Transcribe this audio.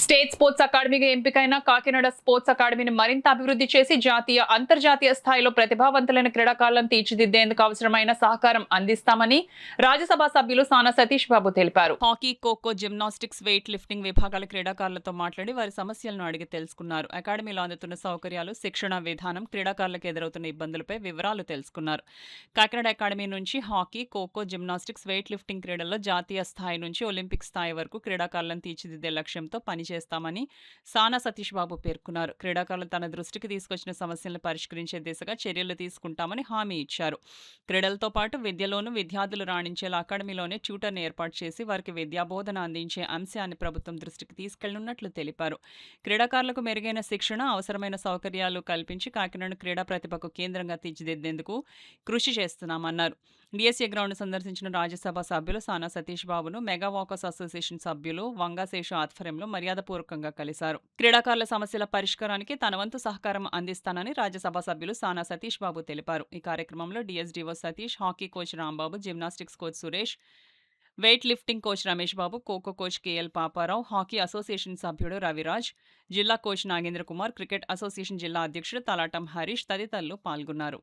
State sports అకాడమీగా ఎంపికైన Kakinada sports అకాడమీని మరింత అభివృద్ధి చేసి జాతీయ, అంతర్జాతీయ స్థాయిలో ప్రతిభావంతులైన క్రీడాకారులను తీర్చిదిద్దేందుకు అవసరమైన సహకారం అందిస్తామని రాజ్యసభ సభ్యులు సానా సతీష్ బాబు తెలిపారు. Hockey, kho kho, gymnastics, weight lifting విభాగాల క్రీడాకారులతో మాట్లాడి వారి సమస్యలను అడిగి తెలుసుకున్నారు. అకాడమీలో అందుతున్న సౌకర్యాలు, శిక్షణ విధానం, క్రీడాకారులకు ఎదురవుతున్న ఇబ్బందులపై వివరాలు తెలుసుకున్నారు. కాకినాడ అకాడమీ నుంచి hockey, kho kho, gymnastics, weight lifting క్రీడల్లో జాతీయ స్థాయి నుంచి ఒలింపిక్ స్థాయి వరకు క్రీడాకారులను తీర్చిదిద్దే లక్ష్యంతో పనిచేస్తామని సానా సతీష్ బాబు పేర్కొన్నారు. క్రీడాకారులు తన దృష్టికి తీసుకొచ్చిన సమస్యలను పరిష్కరించే దిశగా చర్యలు తీసుకుంటామని హామీ ఇచ్చారు. క్రీడలతో పాటు విద్యలోనూ విద్యార్థులు రాణించేలా అకాడమీలోనే ట్యూటర్ని ఏర్పాటు చేసి వారికి విద్యాబోధన అందించే అంశాన్ని ప్రభుత్వం దృష్టికి తీసుకెళ్లనున్నట్లు తెలిపారు. క్రీడాకారులకు మెరుగైన శిక్షణ, అవసరమైన సౌకర్యాలు కల్పించి కాకినాడ క్రీడా ప్రతిభకు కేంద్రంగా తీర్చిదిద్దేందుకు కృషి చేస్తున్నామన్నారు. డిఎస్ఏ గ్రౌండ్ సందర్శించిన రాజ్యసభ సభ్యులు సానా సతీష్ బాబును మెగా వాకర్స్ అసోసియేషన్ సభ్యులు వంగాశేషు ఆధ్వర్యంలో మర్యాదపూర్వకంగా కలిశారు. క్రీడాకారుల సమస్యల పరిష్కారానికి తన వంతు సహకారం అందిస్తానని రాజ్యసభ సభ్యులు సానా సతీష్ బాబు తెలిపారు. ఈ కార్యక్రమంలో DSDO Satish, hockey coach Rambabu, gymnastics coach Suresh, weight lifting coach Ramesh Babu, kho kho coach KL Paparao, hockey association సభ్యుడు రవిరాజ్, జిల్లా coach Nagendra Kumar, cricket association జిల్లా అధ్యక్షుడు తలాటం హరీష్ తదితరులు పాల్గొన్నారు.